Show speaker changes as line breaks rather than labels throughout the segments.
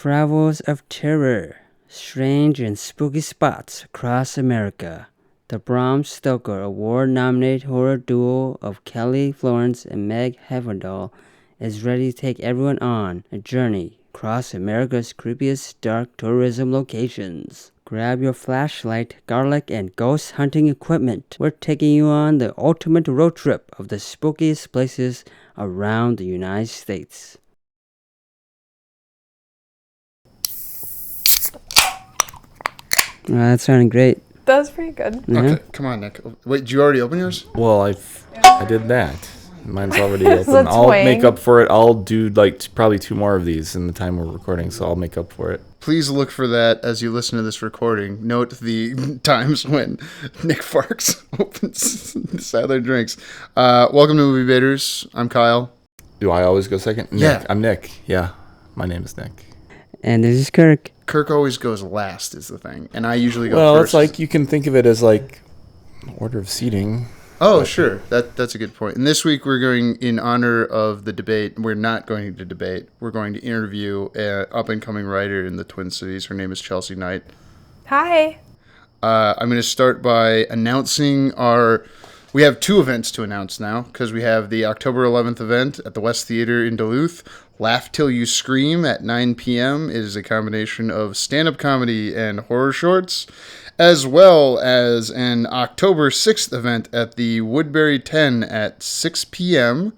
Travels of terror, strange and spooky spots across America. The Bram Stoker Award-nominated horror duo of Florence and Hafdahl is ready to take everyone on a journey across America's creepiest dark tourism locations. Grab your flashlight, garlic, and ghost hunting equipment. We're taking you on the ultimate road trip of the spookiest places around the United States. That sounded great.
That was pretty good.
Yeah.
Okay, come on, Nick. Wait, did you already open yours?
Well, I did that. Mine's already open.
That's
I'll
twang.
make up for it. I'll do probably 2 more of these in the time we're recording, so I'll make up for it.
Please look for that as you listen to this recording. Note the times when Nick Farx opens this other drinks. Welcome to Movie Baiters. I'm Kyle.
Do I always go second? Nick.
Yeah.
I'm Nick. Yeah, my name is Nick.
And this is Kirk.
Kirk always goes last is the thing, and I usually go
Well,
first.
it's like you can think of it as like order of seating.
Oh, sure. That's a good point. And this week we're going in honor of the debate. We're not going to debate. We're going to interview an up-and-coming writer in the Twin Cities. Her name is Chelsie Knight.
Hi.
I'm going to start by announcing we have 2 events to announce now, because we have the October 11th event at the West Theater in Duluth, Laugh Till You Scream at 9 p.m. It is a combination of stand-up comedy and horror shorts, as well as an October 6th event at the Woodbury 10 at 6 p.m.,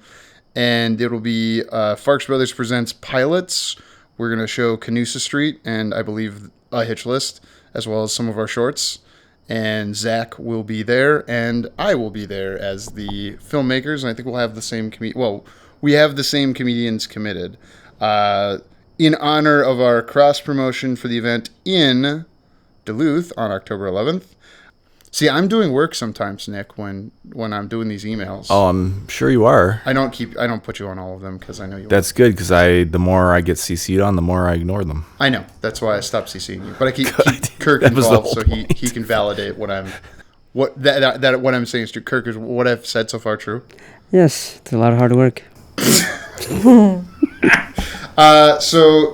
and it'll be Farx Brothers Presents Pilots. We're going to show Canusa Street and, I believe, a Hitch list, as well as some of our shorts. And Zach will be there, and I will be there as the filmmakers, and I think we'll have the same we have the same comedians committed. In honor of our cross-promotion for the event in Duluth on October 11th. See, I'm doing work sometimes, Nick, when I'm doing these emails.
Oh, I'm sure you are.
I don't put you on all of them because I know you
That's good, because the more I get CC'd on, the more I ignore them.
I know. That's why I stopped CCing you. But I keep Kirk
That was the
involved
whole
so
point.
he can validate what I'm what I'm saying is true. Kirk, is what I've said so far true?
Yes, it's a lot of hard work.
So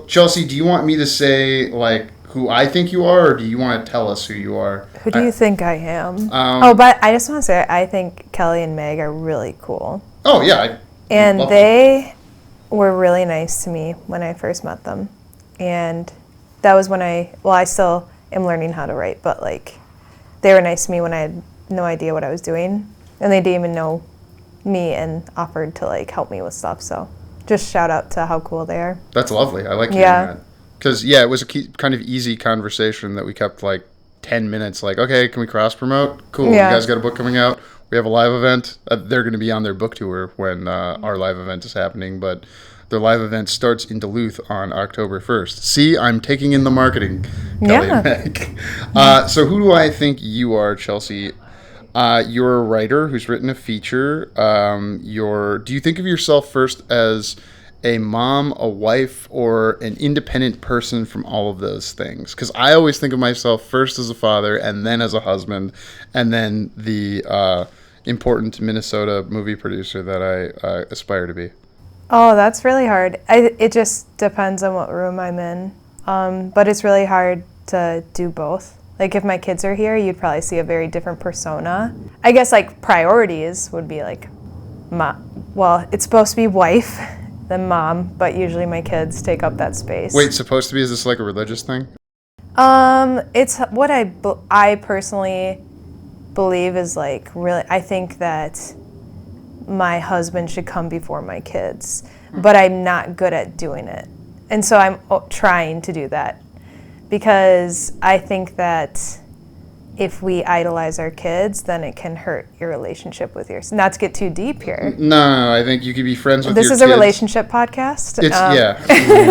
Chelsie, do you want me to say like who I think you are, or do you want to tell us who you are?
Who do you think I am? But I just want to say I think Kelly and Meg are really cool.
Oh yeah,
And
love
they were really nice to me when I first met them. And that was when I still am learning how to write, but like they were nice to me when I had no idea what I was doing. And they didn't even know me and offered to like help me with stuff. So just shout out to how cool they are.
That's lovely. I like hearing that. Because, it was a kind of easy conversation that we kept like 10 minutes. Like, okay, can we cross-promote? Cool.
Yeah.
You guys got a book coming out? We have a live event. They're going to be on their book tour when our live event is happening. But their live event starts in Duluth on October 1st. See, I'm taking in the marketing, Kelly and Meg. So who do I think you are, Chelsie? You're a writer who's written a feature. Do you think of yourself first as a mom, a wife, or an independent person from all of those things? Because I always think of myself first as a father, and then as a husband, and then the important Minnesota movie producer that I aspire to be.
Oh, that's really hard. It just depends on what room I'm in. But it's really hard to do both. Like if my kids are here, you'd probably see a very different persona. I guess like priorities would be like, it's supposed to be wife, then mom, but usually my kids take up that space.
Wait, supposed to be? Is this like a religious thing?
It's what I personally believe is like really, I think that my husband should come before my kids, but I'm not good at doing it. And so I'm trying to do that because I think that if we idolize our kids, then it can hurt your relationship with yours. Not to get too deep here.
No, I think you could be friends with your kids.
This is a relationship podcast.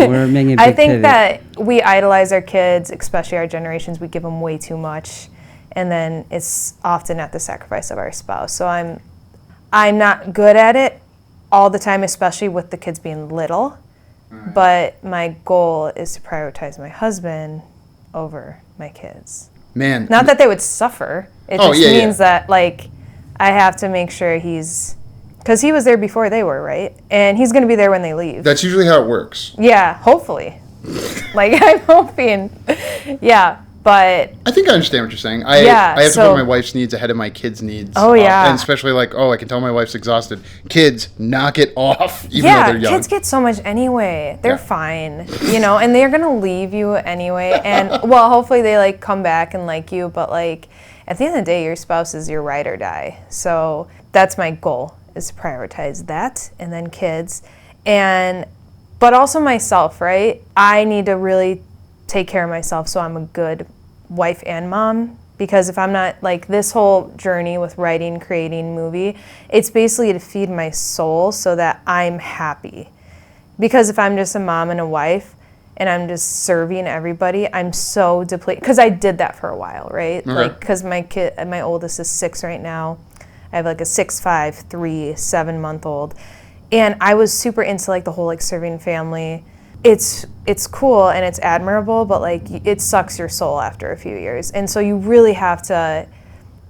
We're making a big
I think
pivot.
that we idolize our kids, especially our generations. We give them way too much, and then it's often at the sacrifice of our spouse. So I'm not good at it all the time, especially with the kids being little. Right. But my goal is to prioritize my husband over my kids.
Man.
Not that they would suffer. It just means that, like, I have to make sure because he was there before they were, right? And he's going to be there when they leave.
That's usually how it works.
Yeah, hopefully. Like, I'm hoping. Yeah, but
I think I understand what you're saying. I have to put my wife's needs ahead of my kids' needs.
Oh, yeah.
And especially like, I can tell my wife's exhausted. Kids, knock it off, even though they're young.
Kids get so much anyway. They're fine, and they're going to leave you anyway. And, well, hopefully they, like, come back and like you. But, like, at the end of the day, your spouse is your ride or die. So that's my goal, is to prioritize that and then kids. But also myself, right? I need to really take care of myself so I'm a good wife and mom, because if I'm not, like, this whole journey with writing, creating movie, it's basically to feed my soul so that I'm happy. Because if I'm just a mom and a wife and I'm just serving everybody, I'm so depleted. Because I did that for a while, right?
Okay.
Like, because my oldest is 6 right now. I have like a 6'5", 3, 7-month-old. And I was super into like the whole like serving family. It's cool and it's admirable, but like it sucks your soul after a few years. And so you really have to,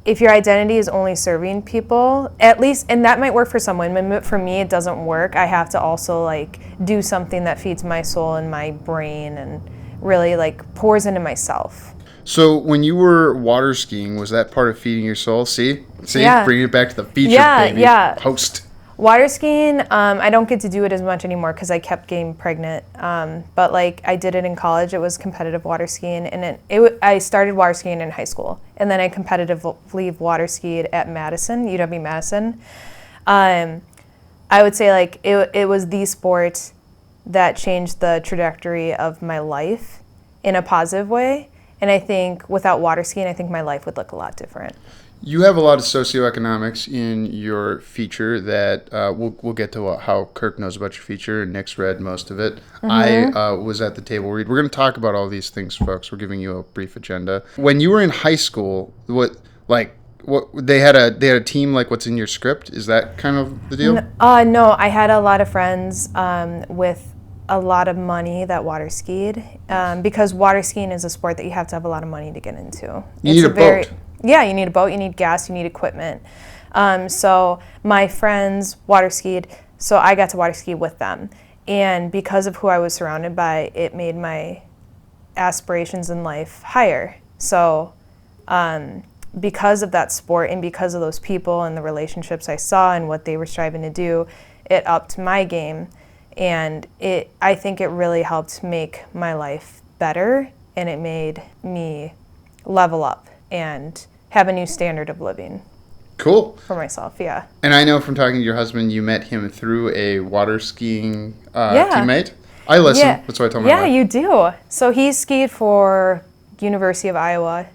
if your identity is only serving people, at least, and that might work for someone, but for me it doesn't work. I have to also like do something that feeds my soul and my brain and really like pours into myself.
So when you were water skiing, was that part of feeding your soul? See,
Yeah.
Bringing it back to the feature, baby.
Yeah.
Host.
Water skiing, I don't get to do it as much anymore because I kept getting pregnant. But like I did it in college. It was competitive water skiing, and I started water skiing in high school, and then I competitively water skied at Madison, UW-Madison. I would say like it was the sport that changed the trajectory of my life in a positive way. And I think without water skiing, I think my life would look a lot different.
You have a lot of socioeconomics in your feature that we'll get to how Kirk knows about your feature, and Nick's read most of it.
Mm-hmm.
I was at the table read. We're going to talk about all these things, folks. We're giving you a brief agenda. When you were in high school, what they had a team like what's in your script? Is that kind of the deal?
No, I had a lot of friends with a lot of money that water skied because water skiing is a sport that you have to have a lot of money to get into.
You need a boat.
Yeah, you need a boat, you need gas, you need equipment. So my friends water skied, so I got to water ski with them. And because of who I was surrounded by, it made my aspirations in life higher. So because of that sport and because of those people and the relationships I saw and what they were striving to do, it upped my game. And I think it really helped make my life better, and it made me level up and have a new standard of living.
Cool.
For myself, yeah.
And I know from talking to your husband, you met him through a water skiing teammate. I listen.
Yeah.
That's what I told my wife.
Yeah, you do. So he skied for University of Iowa.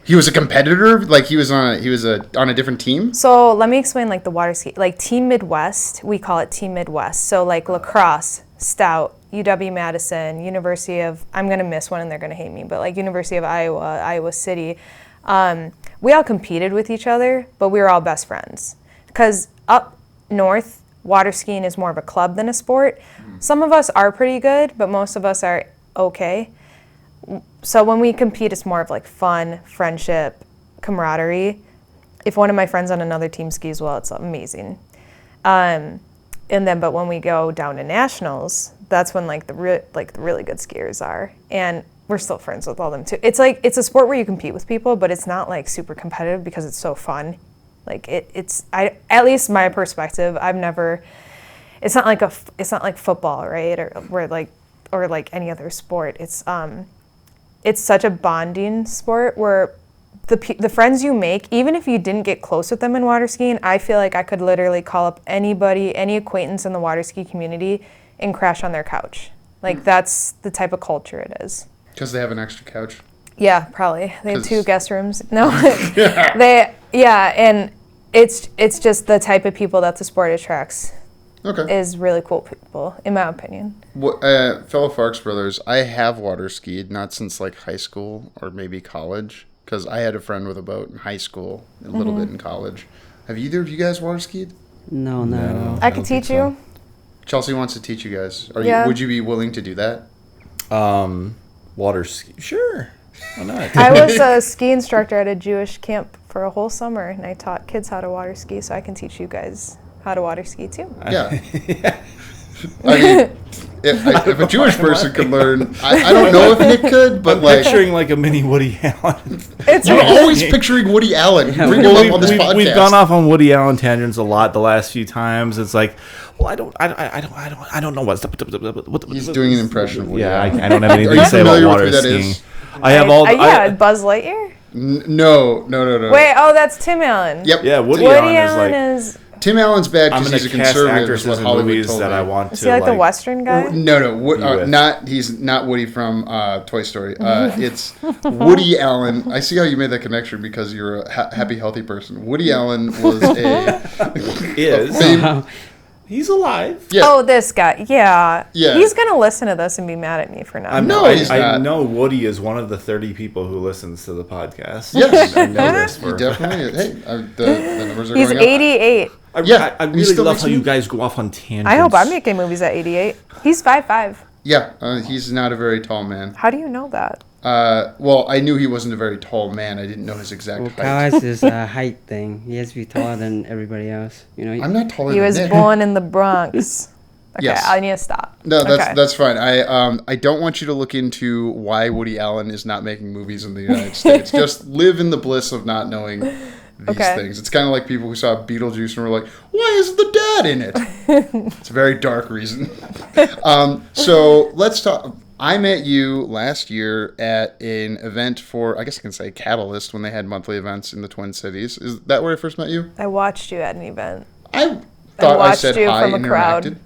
He was a competitor? Like he was on a different team?
So let me explain like the water ski. Like Team Midwest, we call it Team Midwest. So like lacrosse, Stout, UW-Madison, University of, I'm going to miss one and they're going to hate me, but like University of Iowa, Iowa City. We all competed with each other, but we were all best friends. Because up north, water skiing is more of a club than a sport. Some of us are pretty good, but most of us are okay. So when we compete, it's more of like fun, friendship, camaraderie. If one of my friends on another team skis well, it's amazing. But when we go down to nationals, that's when the really good skiers are, and we're still friends with all them too. It's like it's a sport where you compete with people, but it's not like super competitive because it's so fun. Like at least my perspective, it's not like football, right? Or like any other sport. It's such a bonding sport where the friends you make, even if you didn't get close with them in water skiing, I feel like I could literally call up anybody, any acquaintance in the water ski community and crash on their couch. Like that's the type of culture it is.
Because they have an extra couch?
Yeah, probably. They have 2 guest rooms. No, and it's just the type of people that the sport attracts.
Okay.
Is really cool people, in my opinion.
Fellow Farx Brothers, I have water skied, not since like high school or maybe college, because I had a friend with a boat in high school, a little bit in college. Have either of you guys water skied?
No, not at all.
I could teach you.
Chelsea wants to teach you guys. Would you be willing to do that?
Water ski. Sure. Why not?
I was a ski instructor at a Jewish camp for a whole summer, and I taught kids how to water ski, so I can teach you guys how to water ski too.
Yeah. I mean, if a Jewish person could learn, I don't know if Nick could, but like
Picturing like a mini Woody Allen.
you're always picturing Woody Allen. You bring him up on this podcast.
We've gone off on Woody Allen tangents a lot the last few times. It's like, well, I don't know what
He's doing an impression of Woody Allen.
I don't have anything
Are you
to say about
familiar with
water
who that
skiing.
is?
I have all.
Buzz Lightyear.
No.
Wait, that's Tim Allen.
Yep.
Yeah, Woody
Allen
Allen
is.
Tim Allen's bad
I'm
because
going
he's a
to cast
conservative.
actors
Is what
in
Hollywood
movies
told
that
me.
I want
Is
to
he like the Western guy?
No. He's not Woody from Toy Story. It's Woody Allen. I see how you made that connection because you're a happy, healthy person. Woody Allen was
He's alive.
Yeah.
Oh, this guy. Yeah.
Yeah.
He's going to listen to this and be mad at me for not.
I
I know Woody is one of the 30 people who listens to the podcast.
Yes.
I know this
He
for a
definitely is. Hey, the numbers are
He's
going up.
88.
I really
still
love
makes
how
me-
you guys go off on tangents.
I hope I'm making movies at 88. He's 5'5".
Yeah, he's not a very tall man.
How do you know that?
Well, I knew he wasn't a very tall man. I didn't know his exact
Well, Kyle
height.
has this height thing. He has to be taller than everybody else. You know.
I'm not taller
He
than
was
Nick.
born in the Bronx. Okay,
Yes.
I need to stop.
No,
Okay.
that's fine. I don't want you to look into why Woody Allen is not making movies in the United States. Just live in the bliss of not knowing these things. It's kind of like people who saw Beetlejuice and were like, "Why isn't the dad in it?" It's a very dark reason. So let's talk. I met you last year at an event for, I guess I can say, Catalyst, when they had monthly events in the Twin Cities. Is that where I first met you?
I watched you at an event.
I thought I
watched
said
you
hi
from a
and
crowd.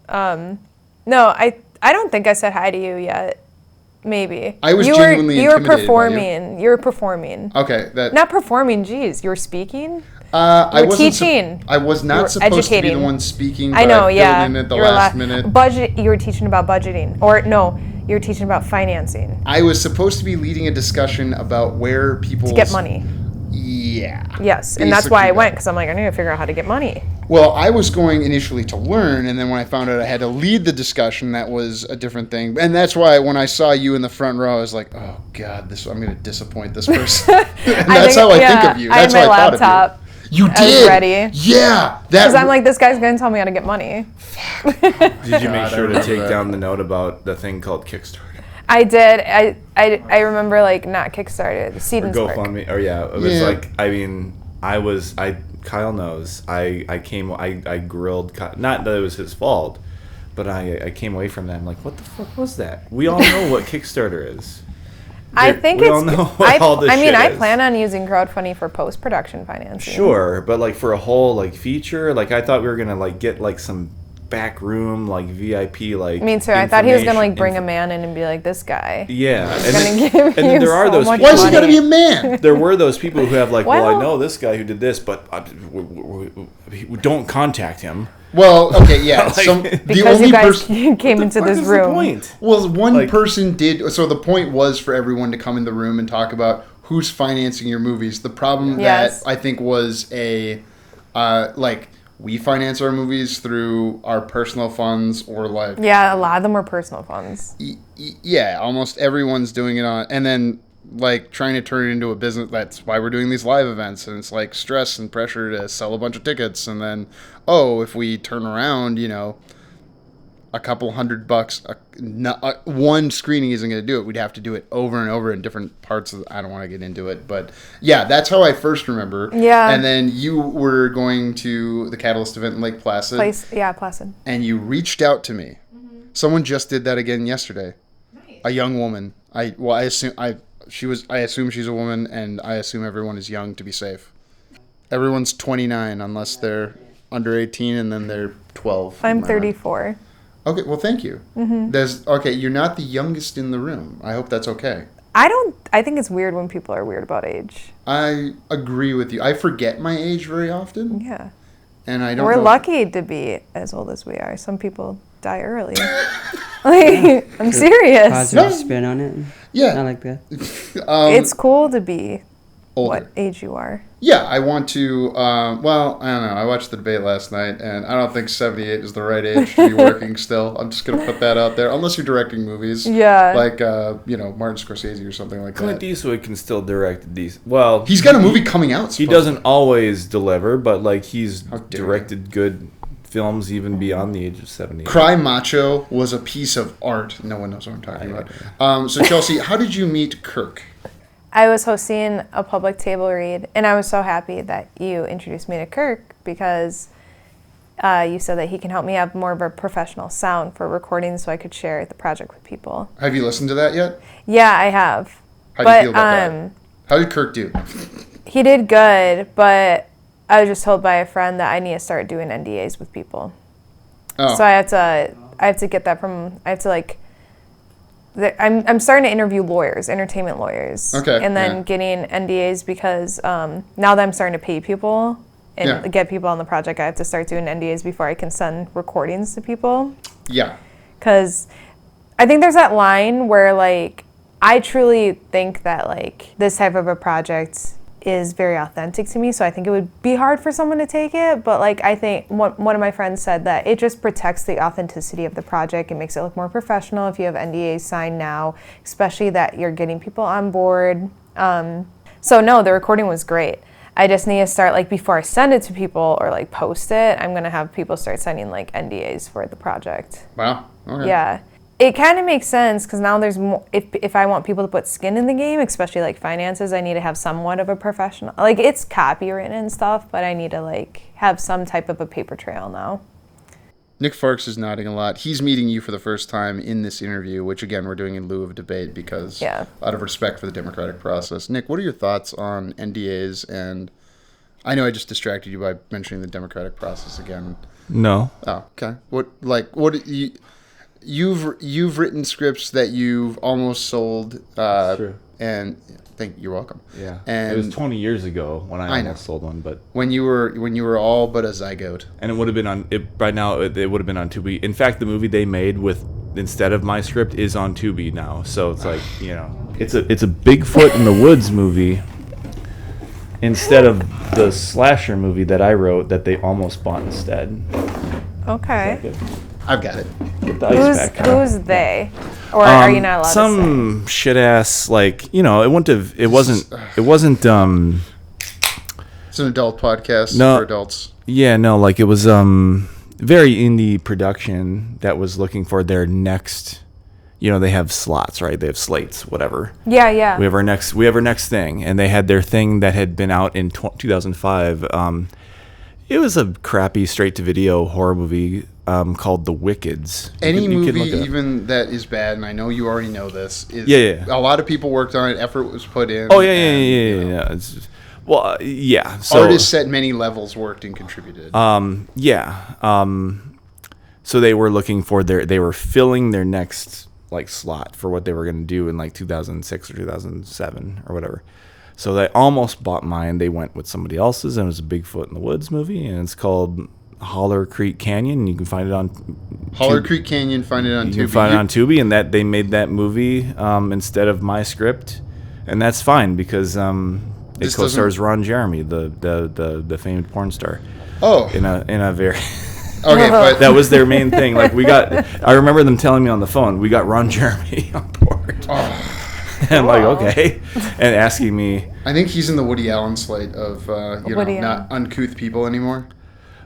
interacted.
No, I don't think I said hi to you yet. Maybe.
I was
you
genuinely
You were
intimidated by you.
performing. You were performing.
Okay, that.
Not performing. Geez, you were speaking.
I
you were
wasn't
teaching.
I was
You
not
were
supposed to be the
educating.
one speaking. But
I know.
filled
Yeah.
in at the
You were
last minute.
Budget. You were teaching about budgeting, or no? You were teaching about financing
I was supposed to be leading a discussion about where people
to get money.
Yeah.
Yes, and that's why I
Basically
went
that.
because I'm like I need to figure out how to get money.
Well, I was going initially to learn, and then when I found out I had to lead the discussion, that was a different thing. And that's why when I saw you in the front row, I was like, "Oh God, I'm going to disappoint this person." And that's how I think of you. That's
I had
how
my
I thought
laptop.
of you. You
I was
did.
ready.
Yeah.
Because I'm like, this guy's going to tell me how to get money.
Did you make
God,
sure
I
to
remember
take
that.
down the note about the thing called Kickstarter?
I did. I remember like not Kickstarter, Seed
Or
and Spark.
GoFundMe? Or yeah, it was
Yeah.
like, I mean, Kyle knows, I grilled, not that it was his fault, but I came away from that, I'm like, what the fuck was that? We all know what Kickstarter is.
I think
we
it's.
all know what all this
I mean,
shit
I
is.
plan on using crowdfunding for post-production financing.
Sure, but like for a whole like feature, like I thought we were gonna like get like some back room like VIP like.
Me too. I thought he was gonna like bring a
information-
man in and be like, this guy.
Yeah,
He's gonna give
and then
you
there are
so
those
much
people.
Why's he got to
money.
be a man?
There were those people who have like, well, I
Well-
know this guy who did this, but we don't contact him.
Well, okay, yeah.
Like-
the
Because
only
you guys
person.
came into
Fuck
this
is
room.
the point?
Well, one
Like-
person did. So the point was for everyone to come in the room and talk about who's financing your movies. The problem
Yes.
that I think was like we finance our movies through our personal funds or like
Yeah, a lot of them were personal funds.
yeah, almost everyone's doing it on, and then like trying to turn it into a business. That's why we're doing these live events, and it's like stress and pressure to sell a bunch of tickets, and then if we turn around, a couple $100, one screening isn't going to do it. We'd have to do it over and over in different parts of. I don't want to get into it, but yeah, that's how I first remember.
Yeah.
And then you were going to the Catalyst event in Lake Placid,
Placid.
and you reached out to me. Someone just did that again yesterday. A young woman. I assume she's a woman, and I assume everyone is young to be safe. Everyone's 29 unless they're under 18, and then they're 12.
I'm
Am I right?
34.
Okay, well, thank you. Mm-hmm. You're not the youngest in the room. I hope that's okay.
I think it's weird when people are weird about age.
I agree with you. I forget my age very often,
Yeah.
and I don't.
We're
know-
lucky to be as old as we are. Some people die early. Like, I'm serious.
Positive
No.
spin on it.
Yeah,
I like that.
It's cool to be
older.
what age you are.
Yeah, I want to. Well, I don't know. I watched the debate last night, and I don't think 78 is the right age to be working still. I'm just gonna put that out there. Unless you're directing movies,
Yeah.
like Martin Scorsese or something like
Clint
that.
Eastwood can still direct decent. Well,
He's got a movie coming out.
he doesn't always deliver, but like he's
dare you.
directed good films even beyond the age of 70.
Cry Macho was a piece of art. No one knows what I'm talking about. So Chelsie, how did you meet Kirk?
I was hosting a public table read, and I was so happy that you introduced me to Kirk because you said that he can help me have more of a professional sound for recording so I could share the project with people.
Have you listened to that yet?
Yeah, I have.
How do you feel about that? How did Kirk do?
He did good, but I was just told by a friend that I need to start doing NDAs with people.
Oh.
So I have to get that from, I'm starting to interview lawyers, entertainment lawyers.
Okay.
And then getting NDAs because now that I'm starting to pay people and get people on the project, I have to start doing NDAs before I can send recordings to people.
Yeah.
Because I think there's that line where, like, I truly think that, like, this type of a project is very authentic to me, so I think it would be hard for someone to take it, but, like, I think one of my friends said that it just protects the authenticity of the project. It makes it look more professional if you have NDAs signed now, especially that you're getting people on board. So no, the recording was great. I just need to start, like, before I send it to people or, like, post it, I'm going to have people start sending, like, NDAs for the project.
Wow. Okay.
Yeah. It kind of makes sense because now there's more, if I want people to put skin in the game, especially like finances, I need to have somewhat of a professional, like it's copywritten and stuff, but I need to like have some type of a paper trail now.
Nick Farx is nodding a lot. He's meeting you for the first time in this interview, which again we're doing in lieu of debate because out of respect for the democratic process. Nick, what are your thoughts on NDAs? And I know I just distracted you by mentioning the democratic process again.
No.
Oh, okay. You've written scripts that you've almost sold.
That's true.
And you're welcome.
Yeah.
And
it was 20 years ago when I almost sold one, but
when you were all but a zygote. And
it would have been on by now. It would have been on Tubi. In fact, the movie they made with instead of my script is on Tubi now. So it's like it's a Bigfoot in the Woods movie instead of the slasher movie that I wrote that they almost bought instead.
Okay.
I've got it.
Get the ice pack.
Who's they? Or are you not allowed to say?
Some shit ass it wasn't
It's an adult podcast for adults.
Yeah, no, like it was very indie production that was looking for their next they have slots, right? They have slates, whatever.
Yeah.
We have our next thing, and they had their thing that had been out in 2005. It was a crappy straight-to-video horror movie called The Wickeds.
Any movie even that is bad, and I know you already know this, is a lot of people worked on it, effort was put in.
Oh, yeah. So
artists at many levels worked and contributed.
So they were looking for they were filling their next slot for what they were going to do in 2006 or 2007 or whatever. So they almost bought mine. They went with somebody else's, and it was a Bigfoot in the Woods movie, and it's called Holler Creek Canyon. You can find it on
Creek Canyon. Find it on Tubi.
You can find it on Tubi, and that they made that movie instead of my script, and that's fine because it co-stars Ron Jeremy, the famed porn star.
Oh,
in a very
okay, but
that was their main thing. I remember them telling me on the phone, we got Ron Jeremy on board.
Oh.
And I'm like, okay, and asking me.
I think he's in the Woody Allen slate of not uncouth people anymore.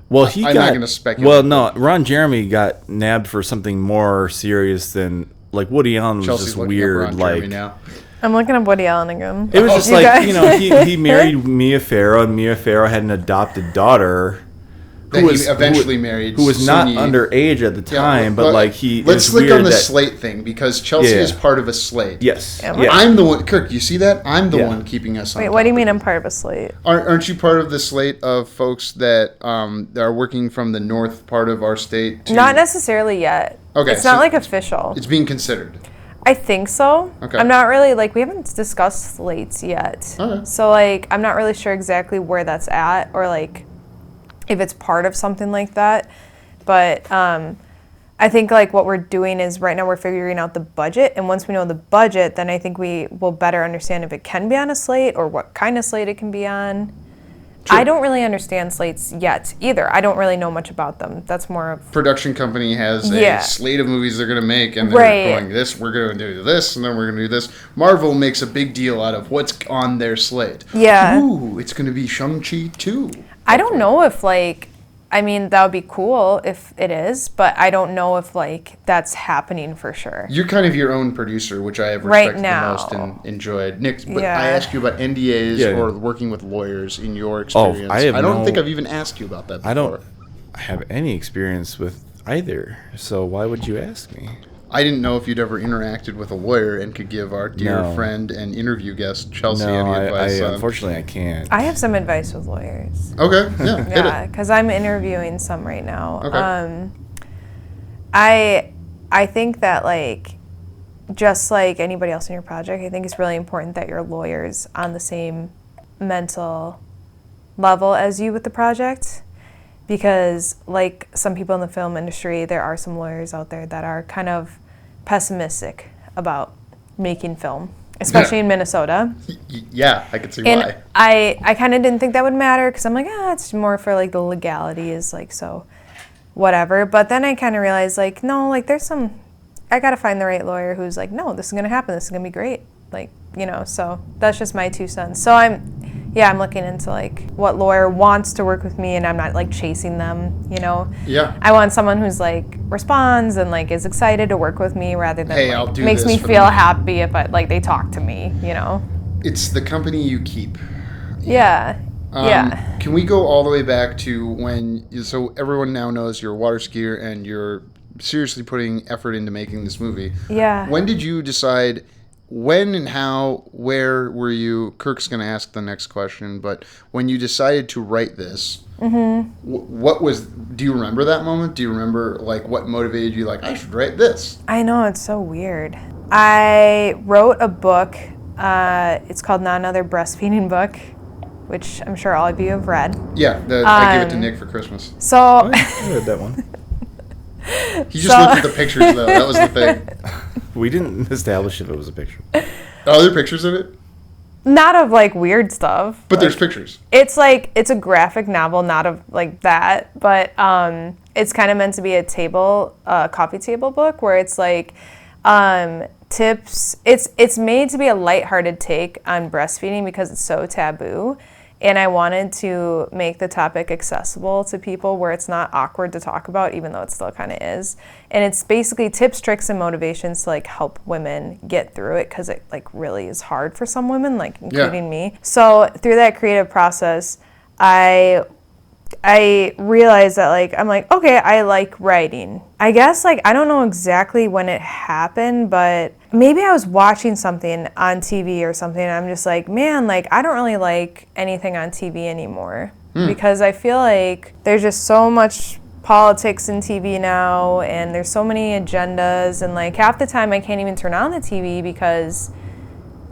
Well,
I'm not going to speculate.
Well, no, Ron Jeremy got nabbed for something more serious than Woody Allen was
Chelsea's
just
looking
weird.
up Ron Jeremy now.
I'm looking up Woody Allen again.
It was just he married Mia Farrow, and Mia Farrow had an adopted daughter.
He eventually married,
who was not underage at the time, but he.
Let's click on the slate thing because Chelsie is part of a slate.
Yes,
I'm the one. Kirk, you see that? I'm the one keeping us on.
Wait, what do you mean I'm part of a slate?
Aren't you part of the slate of folks that are working from the north part of our state?
Not necessarily yet.
Okay,
it's not official.
It's being considered.
I think so.
Okay.
I'm not really we haven't discussed slates yet.
Okay.
So I'm not really sure exactly where that's at or if it's part of something like that. But I think what we're doing is right now we're figuring out the budget, and once we know the budget, then I think we will better understand if it can be on a slate or what kind of slate it can be on. True. I don't really understand slates yet either. I don't really know much about them. That's more of
production company has a slate of movies they're going to make, and they're going we're going to do this, and then we're going to do this. Marvel makes a big deal out of what's on their slate.
Yeah.
Ooh, it's going to be Shang-Chi 2.
I don't know if I mean, that would be cool if it is, but I don't know if like that's happening for sure.
You're kind of your own producer, which I have
Right
respected
now.
the most and enjoyed. Nick, but
Yeah.
I asked you about NDAs
Yeah.
or working with lawyers in your experience. I don't think I've even asked you about that before.
I don't have any experience with either, so why would you ask me?
I didn't know if you'd ever interacted with a lawyer and could give our dear
No.
friend and interview guest Chelsie
No,
any advice.
unfortunately I can't.
I have some advice with lawyers.
Okay, yeah, hit
Yeah,
it.
because I'm interviewing some right now.
Okay.
I think that like, just like anybody else in your project, I think it's really important that your lawyer's on the same mental level as you with the project. Because like some people in the film industry, there are some lawyers out there that are kind of pessimistic about making film, especially in Minnesota.
Yeah, I could see
And
why.
I kind of didn't think that would matter because I'm like, it's more for like the legalities, like so whatever. But then I kind of realized like, no, like there's I got to find the right lawyer who's like, no, this is going to happen. This is going to be great. Like, so that's just my 2 cents. So I'm looking into like what lawyer wants to work with me and I'm not like chasing them,
Yeah.
I want someone who's like responds and like is excited to work with me rather than
Hey,
like,
I'll do
makes
this
me
for
feel
the-
happy if they talk to me,
It's the company you keep.
Yeah. Yeah.
Can we go all the way back to so everyone now knows you're a water skier and you're seriously putting effort into making this movie.
Yeah.
When did you decide, when and how, where were you, Kirk's going to ask the next question, but when you decided to write this, do you remember that moment? Do you remember like what motivated you, like, I should write this?
I know, it's so weird. I wrote a book. It's called Not Another Breastfeeding Book, which I'm sure all of you have read.
Yeah, I gave it to Nick for Christmas.
So
I read that one.
He just looked at the pictures, though. That was the thing.
We didn't establish if it was a picture.
Are there pictures of it?
not of like weird stuff.
But
like,
there's pictures.
It's like, it's a graphic novel, not of like that, but it's kind of meant to be a coffee table book where it's like tips. It's made to be a lighthearted take on breastfeeding because it's so taboo. And I wanted to make the topic accessible to people where it's not awkward to talk about, even though it still kind of is. And it's basically tips, tricks, and motivations to like help women get through it because it like really is hard for some women, like including me. So through that creative process, I realized that like, I'm like, okay, I like writing. I guess like, I don't know exactly when it happened, but maybe I was watching something on TV or something and I'm just like, man, like I don't really like anything on TV anymore because I feel like there's just so much politics in TV now and there's so many agendas and like half the time I can't even turn on the TV because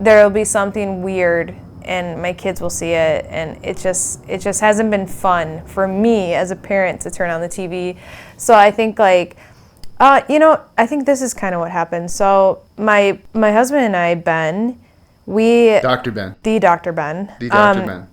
there'll be something weird and my kids will see it, and it just hasn't been fun for me as a parent to turn on the TV. So I think like, I think this is kind of what happened. So my husband and I, Ben,
Dr. Ben.
the Dr. Ben,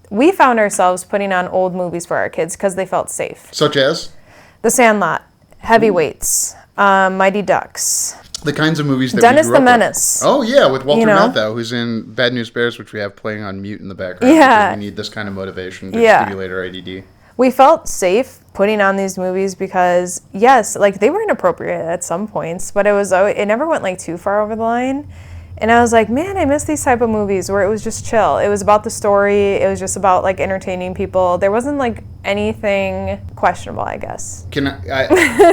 we found ourselves putting on old movies for our kids because they felt safe.
Such as?
The Sandlot, Heavyweights, Mighty Ducks.
The kinds of movies that
Dennis
we grew
the
up
Menace.
With. Oh, yeah, with Walter
know?
Matthau, who's in Bad News Bears, which we have playing on mute in the background.
Yeah.
Because we need this kind of motivation to stimulate our ADD.
We felt safe putting on these movies because, yes, like they were inappropriate at some points, but it never went like too far over the line. And I was like, man, I miss these type of movies where it was just chill. It was about the story. It was just about like entertaining people. There wasn't like anything questionable, I guess.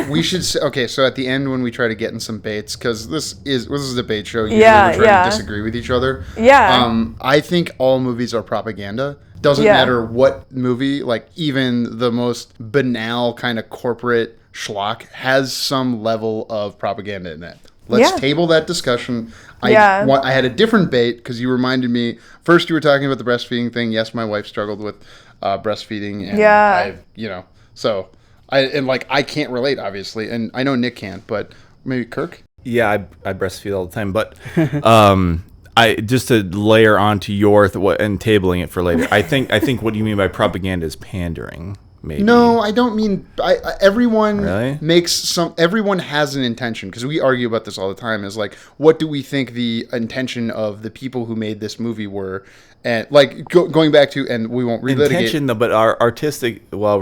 We should say, okay, so at the end when we try to get in some baits, because this is a debate show, usually we try to disagree with each other.
Yeah.
I think all movies are propaganda. Doesn't matter what movie, like even the most banal kind of corporate schlock has some level of propaganda in it. Let's table that discussion. I had a different bait because you reminded me. First, you were talking about the breastfeeding thing. Yes, my wife struggled with breastfeeding, and I can't relate, obviously, and I know Nick can't, but maybe Kirk.
Yeah, I breastfeed all the time, but I just to layer onto your and tabling it for later. I think what you mean by propaganda is pandering. maybe.
No, I don't mean. Everyone
Really?
Everyone has an intention, because we argue about this all the time. Is like, what do we think the intention of the people who made this movie were? And like going back to, and we won't relitigate.
Intention, though, but our artistic. Well,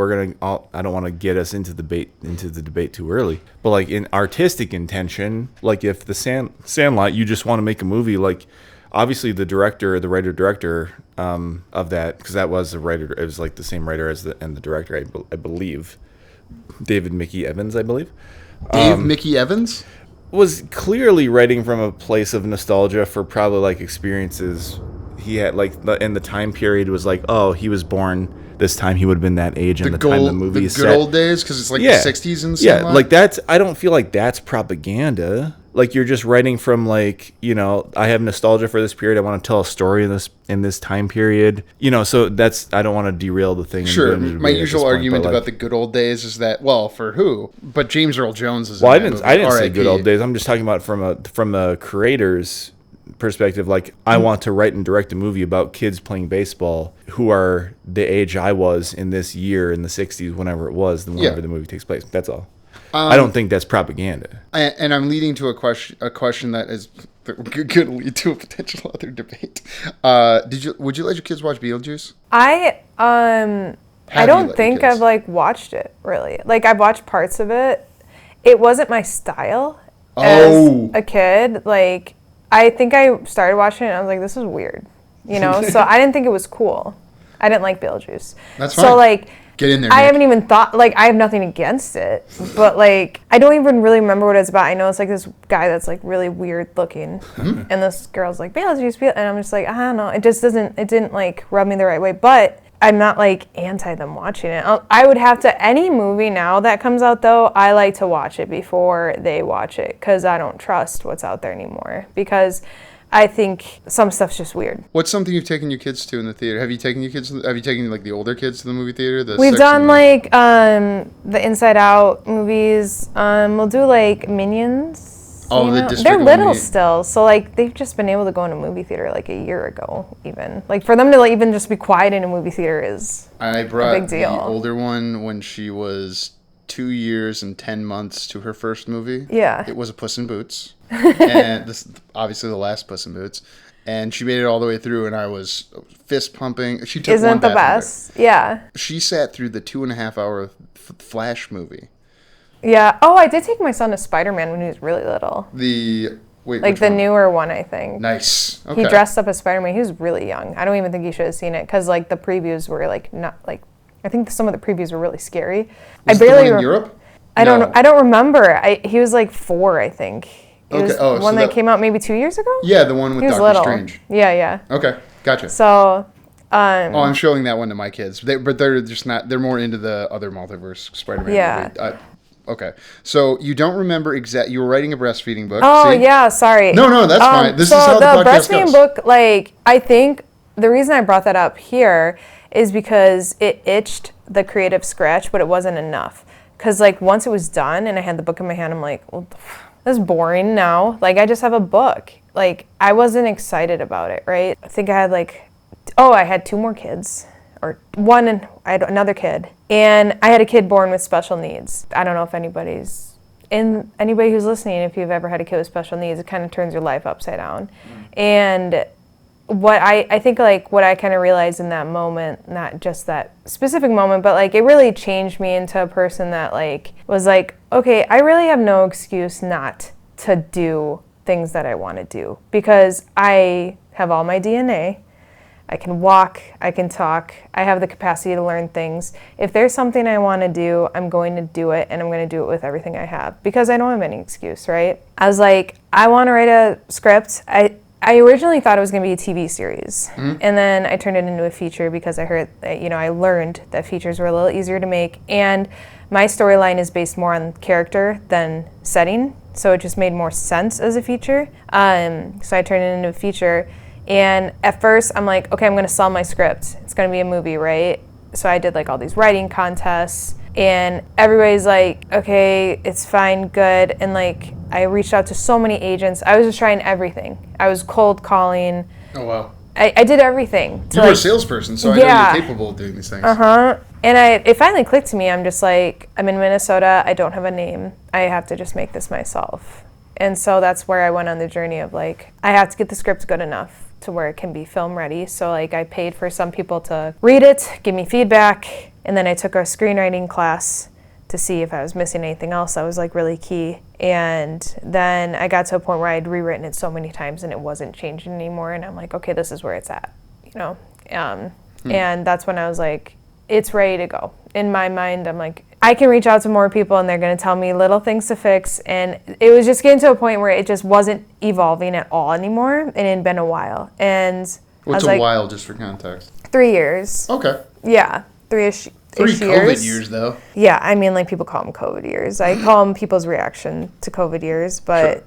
I don't want to get us into the debate too early. But like in artistic intention, like if the Sandlot, you just want to make a movie, like obviously the writer-director of that, because that was the writer. It was like the same writer as the director, I believe, David Mickey Evans, I believe.
Mickey Evans
Was clearly writing from a place of nostalgia for probably like experiences he had, like in the time period was like, oh, he was born this time, he would have been that age in the time the movie is set.
The good old days, because it's like the 60s and stuff.
Yeah, like that's, I don't feel like that's propaganda. Like you're just writing from like, I have nostalgia for this period. I want to tell a story in this time period. So that's, I don't want to derail the thing.
Sure. My usual argument about the good old days is that, well, for who? But James Earl Jones is. Well,
I didn't say good old days. I'm just talking about from a creator's perspective. Like I want to write and direct a movie about kids playing baseball who are the age I was in this year in the 60s, whenever it was, whenever the movie takes place. That's all. I don't think that's propaganda.
And I'm leading to a question that is going to lead to a potential other debate. Would you let your kids watch Beetlejuice?
I don't think I've like watched it really. Like I've watched parts of it. It wasn't my style as a kid. Like I think I started watching it and I was like, this is weird. So I didn't think it was cool. I didn't like Beetlejuice.
That's fine.
So like,
get in there,
I
Nick.
haven't even thought, like, I have nothing against it, but, like, I don't even really remember what it's about. I know it's, like, this guy that's, like, really weird looking, and this girl's like, Beetlejuice, and I'm just like, I don't know. It didn't, like, rub me the right way, but I'm not, like, anti them watching it. I would have to, any movie now that comes out, though, I like to watch it before they watch it, because I don't trust what's out there anymore, because I think some stuff's just weird.
What's something you've taken your kids to in the theater? Have you taken like the older kids to the movie theater?
We've done like the Inside Out movies. We'll do like Minions.
Oh, the Despicable
They're little
Me.
still, so like they've just been able to go in a movie theater like a year ago. Even like for them to like even just be quiet in a movie theater is
I brought
a big deal.
The older one when she was 2 years and 10 months to her first movie.
Yeah.
It was a Puss in Boots. And this obviously the last Puss in Boots. And she made it all the way through, and I was fist pumping. She took
Isn't
one
the
bathroom
best? Break. Yeah.
She sat through the 2.5 hour Flash movie.
Yeah. Oh, I did take my son to Spider-Man when he was really little.
Like
the newer one, I think.
Nice. Okay.
He dressed up as Spider-Man. He was really young. I don't even think he should have seen it because like the previews were like not like. I think some of the previews were really scary.
Was the one in Europe?
I don't remember. He was like 4, I think. It was one that came out maybe 2 years ago?
Yeah, the one with Doctor Strange.
Yeah.
Okay, gotcha.
So,
I'm showing that one to my kids. They're just not, they're more into the other multiverse Spider-Man movie. Okay. So you don't remember you were writing a breastfeeding book.
Oh,
see?
Yeah, sorry.
No, that's fine. This is how the podcast goes. So the breastfeeding
book, like, I think the reason I brought that up here is because it itched the creative scratch, but it wasn't enough. Because, like, once it was done and I had the book in my hand, I'm like, well, that's boring now. Like, I just have a book. Like, I wasn't excited about it, right? I think I had, I had 2 more kids. Or one, and I had another kid. And I had a kid born with special needs. I don't know if anybody who's listening, if you've ever had a kid with special needs, it kind of turns your life upside down. And what I think, like, what I kind of realized in that moment, not just that specific moment, but, like, it really changed me into a person that, like, was like, okay, I really have no excuse not to do things that I want to do because I have all my DNA. I can walk, I can talk, I have the capacity to learn things. If there's something I want to do, I'm going to do it, and I'm going to do it with everything I have because I don't have any excuse, right? I was like, I want to write a script. I originally thought it was going to be a TV series, and then I turned it into a feature because I heard that, I learned that features were a little easier to make, and my storyline is based more on character than setting, so it just made more sense as a feature. So I turned it into a feature, and at first I'm like, okay, I'm going to sell my script. It's going to be a movie, right? So I did like all these writing contests, and everybody's like, okay, it's fine, good, and like I reached out to so many agents. I was just trying everything. I was cold calling.
Oh, wow.
I did everything.
You were a salesperson, so I know you're capable of doing these things.
And it finally clicked to me. I'm just like, I'm in Minnesota. I don't have a name. I have to just make this myself. And so that's where I went on the journey of like, I have to get the script good enough to where it can be film ready. So like I paid for some people to read it, give me feedback, and then I took a screenwriting class to see if I was missing anything else that was like really key. And then I got to a point where I'd rewritten it so many times and it wasn't changing anymore. And I'm like, okay, this is where it's at, you know? And that's when I was like, it's ready to go. In my mind, I'm like, I can reach out to more people and they're going to tell me little things to fix. And it was just getting to a point where it just wasn't evolving at all anymore. And it had been a while. And
What's a while, just for context?
3 years.
Okay.
Yeah, 3-ish.
3 COVID years, though.
Yeah, I mean, like, people call them COVID years. I call them people's reaction to COVID years. But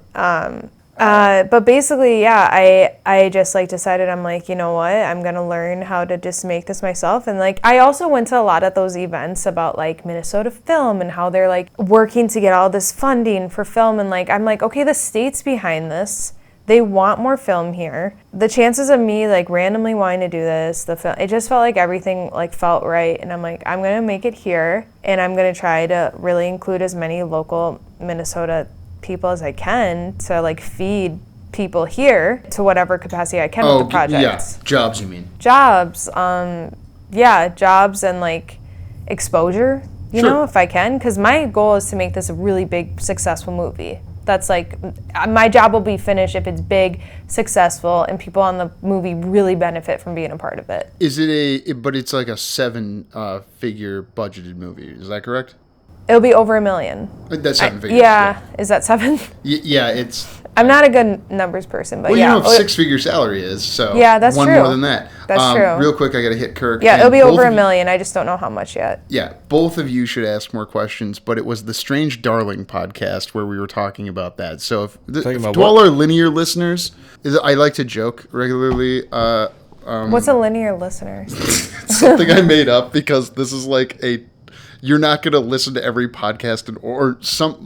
but basically, yeah, I just, like, decided, I'm like, you know what? I'm going to learn how to just make this myself. And, like, I also went to a lot of those events about, like, Minnesota film and how they're, like, working to get all this funding for film. And, like, I'm like, okay, the state's behind this. They want more film here. The chances of me like randomly wanting to do this, it just felt like everything like felt right. And I'm like, I'm gonna make it here, and I'm gonna try to really include as many local Minnesota people as I can to like feed people here to whatever capacity I can with the project.
Yeah, jobs you mean?
Jobs, jobs and like exposure. You know, if I can, because my goal is to make this a really big, successful movie. That's like, my job will be finished if it's big, successful, and people on the movie really benefit from being a part of it.
Is it but it's like a 7-figure budgeted movie, is that correct?
It'll be over $1 million.
That's 7 figures.
Yeah, is that 7?
Yeah, it's...
I'm not a good numbers person, but
well,
yeah.
You know what 6-figure salary is, so
yeah, that's
one
true.
more than that.
That's true.
Real quick, I got to hit Kirk.
Yeah, it'll be over $1 million. I just don't know how much yet.
Yeah, both of you should ask more questions, but it was the Strange Darling podcast where we were talking about that. So to all our linear listeners, I like to joke regularly.
What's a linear listener?
It's something I made up because this is like you're not going to listen to every podcast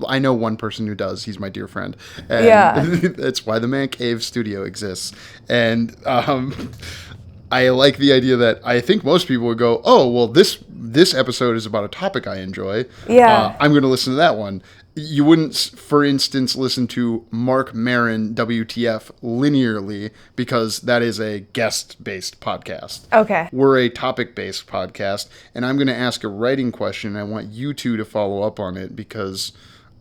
I know one person who does. He's my dear friend. And
yeah.
That's why the Man Cave studio exists. And I like the idea that I think most people would go, oh, well, this episode is about a topic I enjoy.
Yeah.
I'm going to listen to that one. You wouldn't, for instance, listen to Mark Maron, WTF, linearly because that is a guest-based podcast.
Okay.
We're a topic-based podcast, and I'm going to ask a writing question. I want you two to follow up on it because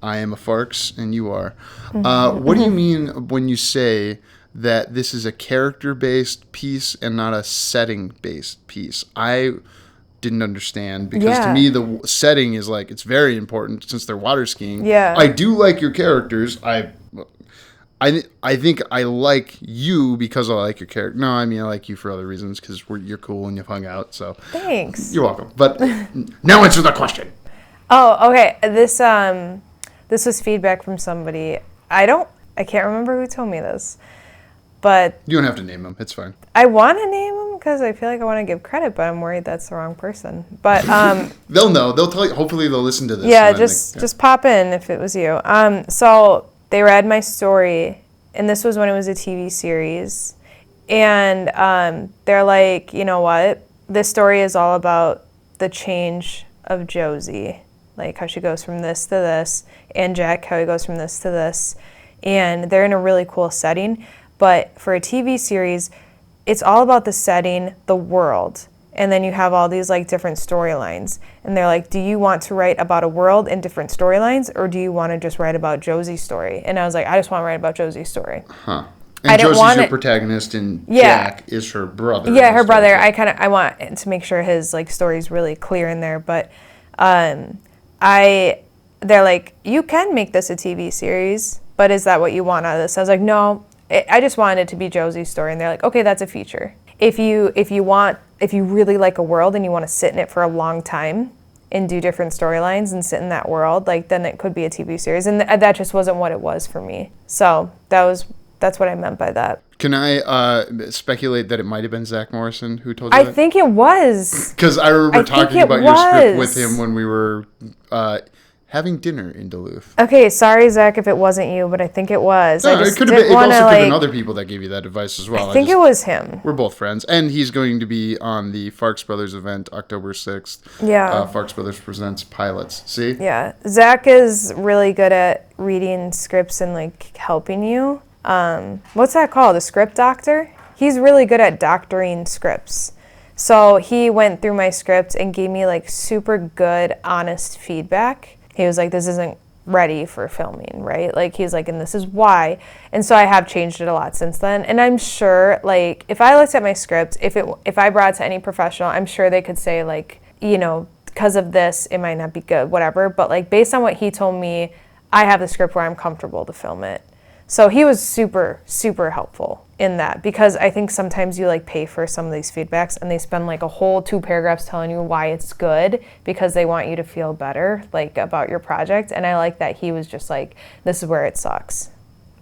I am a Farx and you are. What do you mean when you say that this is a character-based piece and not a setting-based piece? I didn't understand because to me the setting is like, it's very important since they're water skiing.
Yeah.
I do like your characters. I think I like you because I like your character. No, I mean I like you for other reasons because you're cool and you've hung out. So
thanks.
You're welcome. But now answer the question.
Oh, okay. This was feedback from somebody. I can't remember who told me this, but
you don't have to name them. It's fine.
I want to name them because I feel like I want to give credit, but I'm worried that's the wrong person. But
they'll know. They'll tell you. Hopefully, they'll listen to this.
Yeah, just pop in if it was you. So they read my story, and this was when it was a TV series, and they're like, you know what? This story is all about the change of Josie, like how she goes from this to this, and Jack, how he goes from this to this, and they're in a really cool setting. But for a TV series, it's all about the setting, the world, and then you have all these like different storylines. And they're like, do you want to write about a world and different storylines, or do you want to just write about Josie's story? And I was like, I just want to write about Josie's story.
Huh. And Josie's your protagonist, and Jack is her brother.
Yeah, her brother. I want to make sure his like story is really clear in there. But they're like, you can make this a TV series, but is that what you want out of this? I was like, no. I just wanted it to be Josie's story, and they're like, okay, that's a feature. If you really like a world and you want to sit in it for a long time and do different storylines and sit in that world, like then it could be a TV series, and that just wasn't what it was for me. So that's what I meant by that.
Can I speculate that it might have been Zach Morrison who told you that?
I think it was.
Because I remember talking about your script with him when we were having dinner in Duluth.
Okay, sorry, Zach, if it wasn't you, but I think it was.
No,
I just
it could have been. It
didn't
also
wanna,
could have been other people that gave you that advice as well.
I think it was him.
We're both friends, and he's going to be on the Farx Brothers event October 6th.
Yeah.
Farx Brothers presents Pilots. See?
Yeah, Zach is really good at reading scripts and like helping you. What's that called? A script doctor? He's really good at doctoring scripts. So he went through my script and gave me like super good, honest feedback. He was like, this isn't ready for filming, right? Like he's like, and this is why. And so I have changed it a lot since then. And I'm sure like if I looked at my script, if I brought it to any professional, I'm sure they could say like, you know, because of this, it might not be good, whatever. But like based on what he told me, I have the script where I'm comfortable to film it. So he was super, super helpful in that, because I think sometimes you like pay for some of these feedbacks and they spend like a whole 2 paragraphs telling you why it's good because they want you to feel better like about your project. And I like that he was just like, this is where it sucks,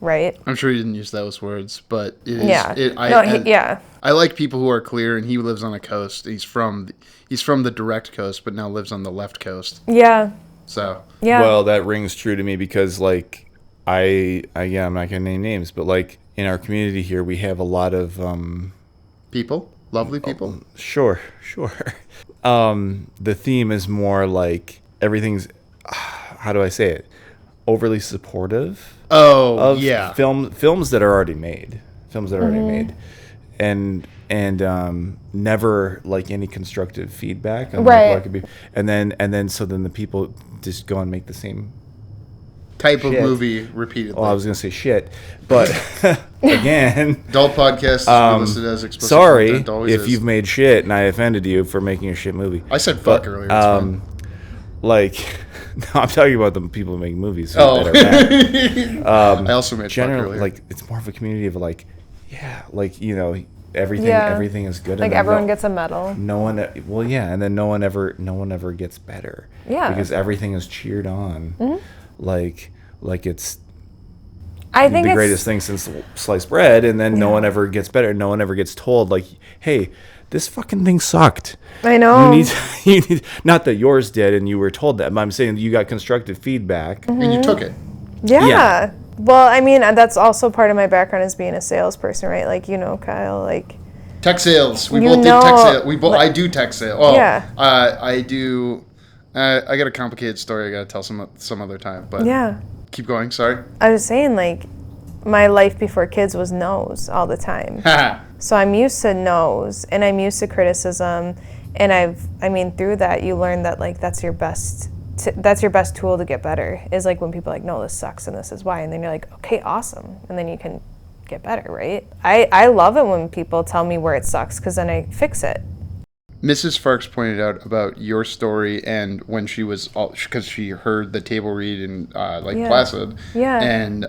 right?
I'm sure he didn't use those words, but it is.
Yeah.
I like people who are clear, and he lives on a coast. He's from the direct coast, but now lives on the left coast.
Yeah.
So.
Yeah.
Well, that rings true to me because like I'm not gonna name names, but like in our community here, we have a lot of lovely people. Sure. The theme is more like everything's, how do I say it? Overly supportive.
Oh,
of
yeah.
Films that are already made. And never like any constructive feedback on
right.
what it could be. And then so the people just go and make the same
type
shit.
Of movie repeatedly.
Well, I was gonna say shit, but again,
adult podcast is listed as explicit.
Sorry
if
you've made shit and I offended you for making a shit movie.
I said fuck earlier. It's fine.
Like, no, I'm talking about the people who make movies that are bad.
I also made
generally
fuck earlier.
like it's more of a community of like, yeah, like you know everything is good.
Like everyone gets a medal.
No one, well, yeah, and then no one ever gets better.
Yeah,
because everything is cheered on. Mm-hmm. Like it's
I think
the greatest thing since sliced bread, and then no one ever gets better. No one ever gets told like, hey, this fucking thing sucked.
I know.
You need not that yours did and you were told that, but I'm saying you got constructive feedback.
Mm-hmm.
And you took it.
Yeah. Well, I mean, that's also part of my background as being a salesperson, right? Like, you know, Kyle, like
tech sales. We both did tech sales. I do tech sales. Oh, yeah. I do. I got a complicated story I got to tell some other time. But yeah. Keep going. Sorry.
I was saying, like, my life before kids was no's all the time. So I'm used to no's, and I'm used to criticism, and through that you learn that like that's your best tool to get better, is like when people are like, no, this sucks and this is why, and then you're like, okay, awesome, and then you can get better, right? I love it when people tell me where it sucks, because then I fix it.
Mrs. Farx pointed out about your story, and when she was, because she heard the table read in Placid, and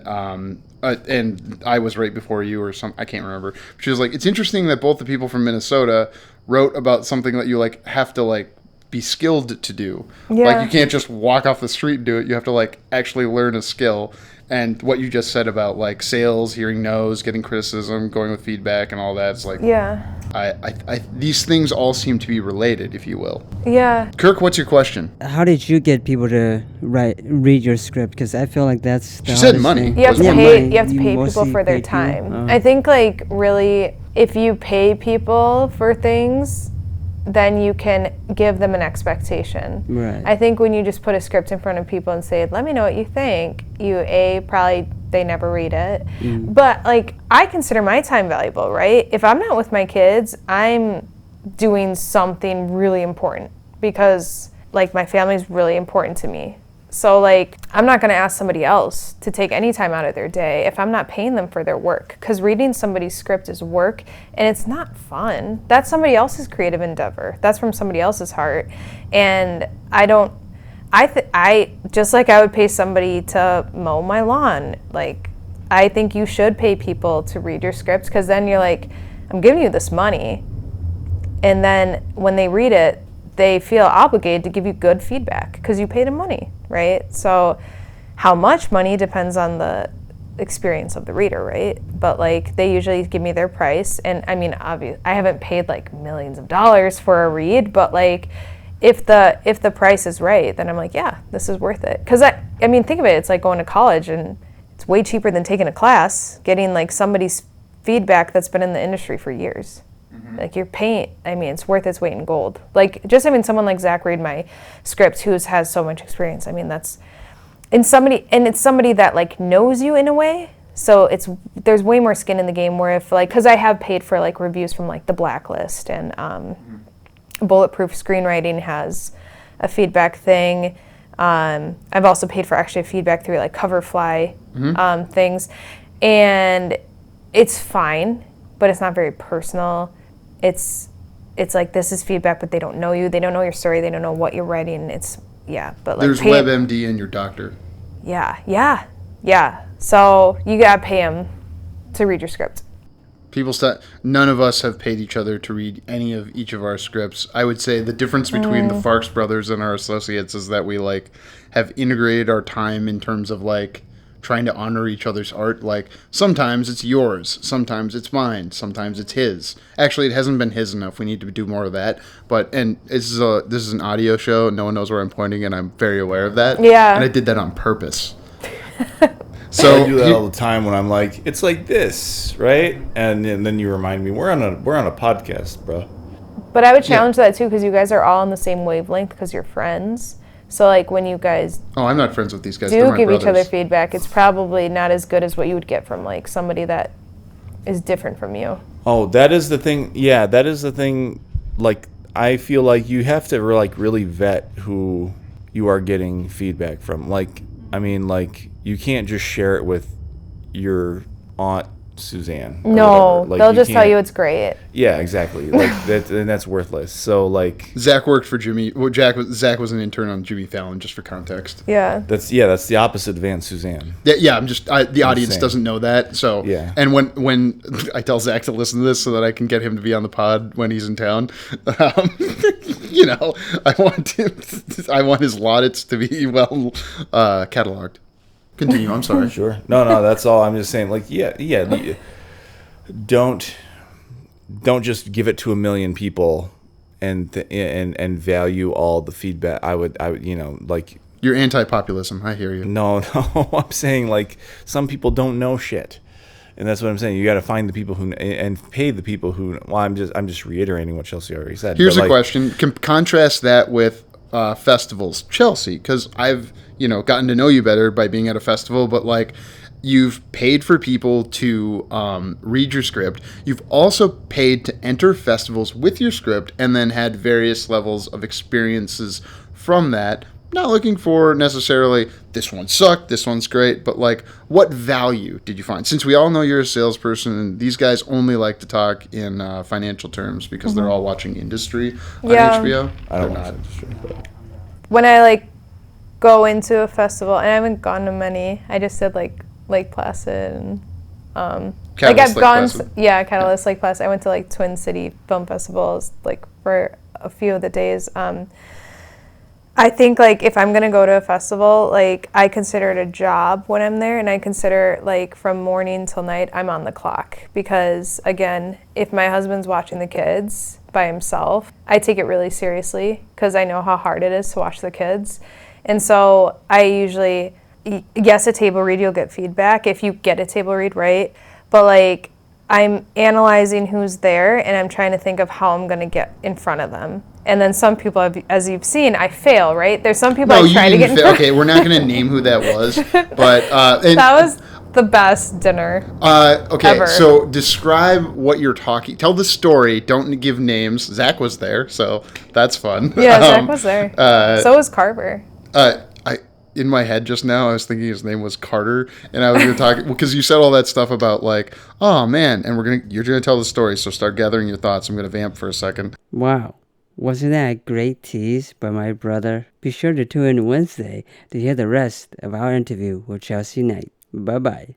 I was right before you or I can't remember. She was like, it's interesting that both the people from Minnesota wrote about something that you like have to like be skilled to do. Yeah. Like you can't just walk off the street and do it. You have to like actually learn a skill. And what you just said about like sales, hearing no's, getting criticism, going with feedback and all that, it's like, yeah. I these things all seem to be related, if you will. Yeah. Kirk, what's your question?
How did you get people to read your script? Because I feel like that's the
She said money.
thing.
You have to pay people for their time. I think like really, if you pay people for things, then you can give them an expectation. Right. I think when you just put a script in front of people and say, let me know what you think, probably they never read it. Mm. But like, I consider my time valuable, right? If I'm not with my kids, I'm doing something really important, because like my family is really important to me. So like, I'm not gonna ask somebody else to take any time out of their day if I'm not paying them for their work, because reading somebody's script is work and it's not fun. That's somebody else's creative endeavor. That's from somebody else's heart. And I just like I would pay somebody to mow my lawn. Like, I think you should pay people to read your scripts, because then you're like, I'm giving you this money. And then when they read it, they feel obligated to give you good feedback because you paid them money, right? So how much money depends on the experience of the reader, right? But like, they usually give me their price. And I mean, obviously, I haven't paid like millions of dollars for a read, but like, if the price is right, then I'm like, yeah, this is worth it. Because I mean, think of it. It's like going to college, and it's way cheaper than taking a class, getting like somebody's feedback that's been in the industry for years. Like you're paying, I mean, it's worth its weight in gold. Like just having someone like Zach read my script who has so much experience. I mean, it's somebody that like knows you in a way. So there's way more skin in the game where if like, cause I have paid for like reviews from like The Blacklist and Bulletproof Screenwriting has a feedback thing. I've also paid for actually feedback through like Coverfly things, and it's fine, but it's not very personal. It's like this is feedback, but they don't know you. They don't know your story. They don't know what you're writing. But like
there's WebMD and your doctor.
Yeah. So you gotta pay them to read your script.
None of us have paid each other to read any of each of our scripts. I would say the difference between the Farx Brothers and our associates is that we like have integrated our time in terms of like trying to honor each other's art. Like sometimes it's yours, sometimes it's mine, sometimes it's his. Actually, it hasn't been his enough. We need to do more of that. And this is an audio show. No one knows where I'm pointing, and I'm very aware of that.
Yeah.
And I did that on purpose.
So I do that all the time when I'm like, it's like this, right? And then you remind me, we're on a podcast, bro.
But I would challenge that too, because you guys are all on the same wavelength because you're friends. So like when you guys
I'm not friends with these guys.
do give each other feedback, it's probably not as good as what you would get from like somebody that is different from you.
Oh, that is the thing. Yeah, that is the thing. Like I feel like you have to like really vet who you are getting feedback from. Like, I mean, like you can't just share it with your aunt Suzanne.
No,
like,
they'll just tell you it's great.
Yeah, exactly. Like that's worthless. So like
Zach worked for Jimmy. Well, Zach was an intern on Jimmy Fallon, just for context.
Yeah.
That's the opposite of Aunt Suzanne.
Yeah. The audience doesn't know that. So
yeah.
And when I tell Zach to listen to this so that I can get him to be on the pod when he's in town, I want his laudits to be well cataloged. Continue. I'm sorry.
Sure. No. That's all. I'm just saying. Like, don't just give it to a million people and value all the feedback. I would. Like.
You're anti-populism. I hear you.
No. I'm saying like some people don't know shit, and that's what I'm saying. You got to find the people who and pay the people who. Well, I'm just reiterating what Chelsie already said.
Here's a question. Contrast that with festivals, Chelsie, because I've gotten to know you better by being at a festival, but like you've paid for people to read your script. You've also paid to enter festivals with your script and then had various levels of experiences from that. Not looking for necessarily this one sucked, this one's great, but like what value did you find? Since we all know you're a salesperson and these guys only like to talk in financial terms because they're all watching Industry on HBO.
I don't watch Industry. But.
When I like go into a festival, and I haven't gone to many. I just did like Lake Placid and
Catalyst,
Catalyst, Lake Placid. I went to like Twin City Film Festivals like for a few of the days. I think like if I'm gonna go to a festival, like I consider it a job when I'm there, and I consider like from morning till night I'm on the clock, because again, if my husband's watching the kids by himself, I take it really seriously because I know how hard it is to watch the kids. And so I usually, yes, a table read, you'll get feedback if you get a table read, right? But like I'm analyzing who's there, and I'm trying to think of how I'm going to get in front of them. And then some people, as you've seen, I fail, right? There's some people I try to get in front of.
Okay, we're not going to name who that was, but...
that was the best dinner ever.
So describe what you're talking... Tell the story. Don't give names. Zach was there, so that's fun.
Yeah, Zach was there. So was Carver.
In my head just now, I was thinking his name was Carter, and I was going to talk because you said all that stuff about like, oh man, and you're going to tell the story. So start gathering your thoughts. I'm going to vamp for a second.
Wow, wasn't that a great tease by my brother? Be sure to tune in Wednesday to hear the rest of our interview with Chelsie Knight. Bye bye.